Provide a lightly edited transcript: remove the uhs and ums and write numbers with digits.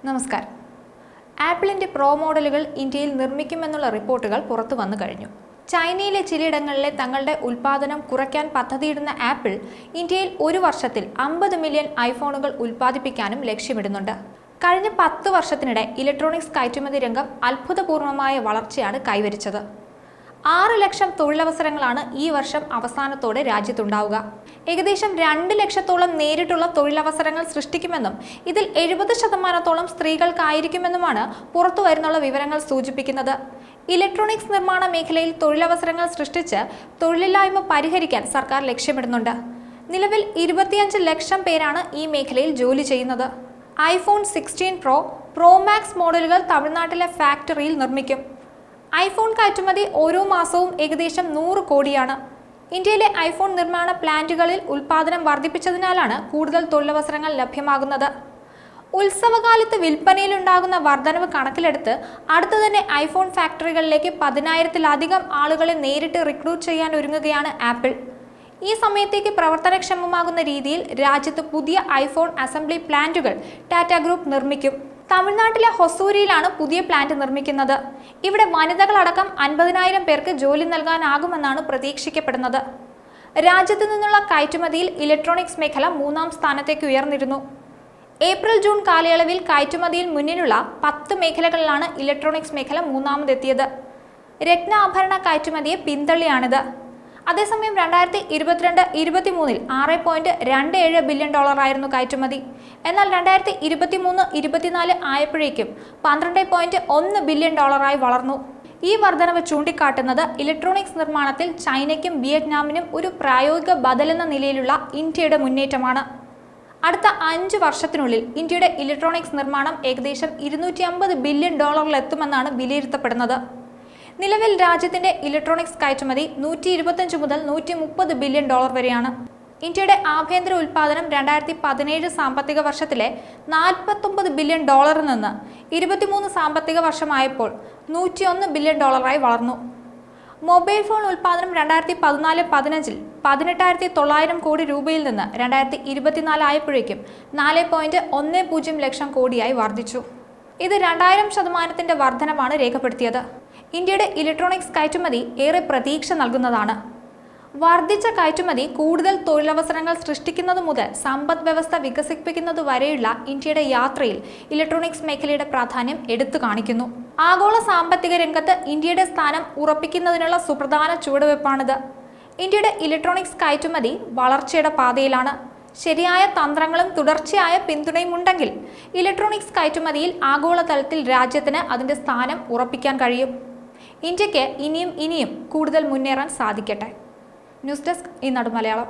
നമസ്കാരം. ആപ്പിളിന്റെ പ്രോ മോഡലുകൾ ഇന്ത്യയിൽ നിർമ്മിക്കുമെന്നുള്ള റിപ്പോർട്ടുകൾ പുറത്തു വന്നു കഴിഞ്ഞു. ചൈനയിലെ ചിലയിടങ്ങളിലെ തങ്ങളുടെ ഉൽപ്പാദനം കുറയ്ക്കാൻ പദ്ധതിയിടുന്ന ആപ്പിൾ ഇന്ത്യയിൽ ഒരു വർഷത്തിൽ 50 മില്യൺ ഐഫോണുകൾ ഉൽപ്പാദിപ്പിക്കാനും ലക്ഷ്യമിടുന്നുണ്ട്. കഴിഞ്ഞ 10 വർഷത്തിനിടെ ഇലക്ട്രോണിക്സ് കയറ്റുമതി രംഗം അത്ഭുതപൂർവമായ വളർച്ചയാണ് കൈവരിച്ചത്. 6 ലക്ഷം തൊഴിലവസരങ്ങളാണ് ഈ വർഷം അവസാനത്തോടെ രാജ്യത്തുണ്ടാവുക. ഏകദേശം 2 ലക്ഷത്തോളം നേരിട്ടുള്ള തൊഴിലവസരങ്ങൾ സൃഷ്ടിക്കുമെന്നും ഇതിൽ 70% സ്ത്രീകൾക്കായിരിക്കുമെന്നുമാണ് പുറത്തുവരുന്നുള്ള വിവരങ്ങൾ സൂചിപ്പിക്കുന്നത്. ഇലക്ട്രോണിക്സ് നിർമ്മാണ മേഖലയിൽ തൊഴിലവസരങ്ങൾ സൃഷ്ടിച്ച് തൊഴിലില്ലായ്മ പരിഹരിക്കാൻ സർക്കാർ ലക്ഷ്യമിടുന്നുണ്ട്. നിലവിൽ 25 ലക്ഷം പേരാണ് ഈ മേഖലയിൽ ജോലി ചെയ്യുന്നത്. ഐഫോൺ 16 പ്രോ മാക്സ് മോഡലുകൾ തമിഴ്നാട്ടിലെ ഫാക്ടറിയിൽ നിർമ്മിക്കും. ഐഫോൺ കയറ്റുമതി ഓരോ മാസവും ഏകദേശം 100 കോടിയാണ്. ഇന്ത്യയിലെ ഐഫോൺ നിർമ്മാണ പ്ലാന്റുകളിൽ ഉൽപ്പാദനം വർദ്ധിപ്പിച്ചതിനാലാണ് കൂടുതൽ തൊഴിലവസരങ്ങൾ ലഭ്യമാകുന്നത്. ഉത്സവകാലത്ത് വിൽപ്പനയിലുണ്ടാകുന്ന വർധനവ് കണക്കിലെടുത്ത് അടുത്തു തന്നെ ഐഫോൺ ഫാക്ടറികളിലേക്ക് 10,000-ലധികം ആളുകളെ നേരിട്ട് റിക്രൂട്ട് ചെയ്യാൻ ഒരുങ്ങുകയാണ് ആപ്പിൾ. ഈ സമയത്തേക്ക് പ്രവർത്തനക്ഷമമാകുന്ന രീതിയിൽ രാജ്യത്ത് പുതിയ ഐഫോൺ അസംബ്ലി പ്ലാന്റുകൾ ടാറ്റ ഗ്രൂപ്പ് നിർമ്മിക്കും. തമിഴ്നാട്ടിലെ ഹൊസൂരിയിലാണ് പുതിയ പ്ലാന്റ് നിർമ്മിക്കുന്നത്. ഇവിടെ വനിതകളടക്കം 50,000 പേർക്ക് ജോലി നൽകാനാകുമെന്നാണ് പ്രതീക്ഷിക്കപ്പെടുന്നത്. രാജ്യത്തു നിന്നുള്ള കയറ്റുമതിയിൽ ഇലക്ട്രോണിക്സ് മേഖല 3-ാം സ്ഥാനത്തേക്ക് ഉയർന്നിരുന്നു. ഏപ്രിൽ-ജൂൺ കാലയളവിൽ കയറ്റുമതിയിൽ മുന്നിലുള്ള 10 മേഖലകളിലാണ് ഇലക്ട്രോണിക്സ് മേഖല 3-ാമതെത്തിയത്. രത്നാഭരണ കയറ്റുമതിയെ പിന്തള്ളിയാണിത്. അതേസമയം 2022-23 $6.27 ബില്യൺ ആയിരുന്നു കയറ്റുമതി. എന്നാൽ 2023-24 ആയപ്പോഴേക്കും $12.1 ബില്യൺ വളർന്നു. ഈ വർധനവ് ചൂണ്ടിക്കാട്ടുന്നത് ഇലക്ട്രോണിക്സ് നിർമ്മാണത്തിൽ ചൈനയ്ക്കും വിയറ്റ്നാമിനും ഒരു പ്രായോഗിക ബദലെന്ന നിലയിലുള്ള ഇന്ത്യയുടെ മുന്നേറ്റമാണ്. അടുത്ത 5 വർഷത്തിനുള്ളിൽ ഇന്ത്യയുടെ ഇലക്ട്രോണിക്സ് നിർമ്മാണം ഏകദേശം $250 ബില്യൺ എത്തുമെന്നാണ് വിലയിരുത്തപ്പെടുന്നത്. നിലവിൽ രാജ്യത്തിന്റെ ഇലക്ട്രോണിക്സ് കയറ്റുമതി $125 മുതൽ $130 ബില്യൺ വരെയാണ്. ഇന്ത്യയുടെ ആഭ്യന്തര ഉൽപ്പാദനം 2017 സാമ്പത്തിക വർഷത്തിലെ $49 ബില്യൺ നിന്ന് 23 സാമ്പത്തിക വർഷമായപ്പോൾ $101 ബില്യൺ വളർന്നു. മൊബൈൽ ഫോൺ ഉൽപ്പാദനം 2014-15 18,900 കോടി രൂപയിൽ നിന്ന് 2024 ആയപ്പോഴേക്കും 4.10 ലക്ഷം കോടിയായി വർദ്ധിച്ചു. ഇത് 200% വർധനമാണ് രേഖപ്പെടുത്തിയത്. ഇന്ത്യയുടെ ഇലക്ട്രോണിക്സ് കയറ്റുമതി ഏറെ പ്രതീക്ഷ നൽകുന്നതാണ്. വർദ്ധിച്ച കയറ്റുമതി കൂടുതൽ തൊഴിലവസരങ്ങൾ സൃഷ്ടിക്കുന്നത് മുതൽ സമ്പദ് വ്യവസ്ഥ വികസിപ്പിക്കുന്നത് വരെയുള്ള ഇന്ത്യയുടെ യാത്രയിൽ ഇലക്ട്രോണിക്സ് മേഖലയുടെ പ്രാധാന്യം എടുത്തു കാണിക്കുന്നു. ആഗോള സാമ്പത്തിക രംഗത്ത് ഇന്ത്യയുടെ സ്ഥാനം ഉറപ്പിക്കുന്നതിനുള്ള സുപ്രധാന ചുവടുവയ്പ്പാണിത്. ഇന്ത്യയുടെ ഇലക്ട്രോണിക്സ് കയറ്റുമതി വളർച്ചയുടെ പാതയിലാണ്. ശരിയായ തന്ത്രങ്ങളും തുടർച്ചയായ പിന്തുണയും ഉണ്ടെങ്കിൽ ഇലക്ട്രോണിക്സ് കയറ്റുമതിയിൽ ആഗോളതലത്തിൽ രാജ്യത്തിന് അതിന്റെ സ്ഥാനം ഉറപ്പിക്കാൻ കഴിയും. ഇന്ത്യക്ക് ഇനിയും കൂടുതൽ മുന്നേറാൻ സാധിക്കട്ടെ. ന്യൂസ് ഡെസ്ക് ഈനാട് മലയാളം.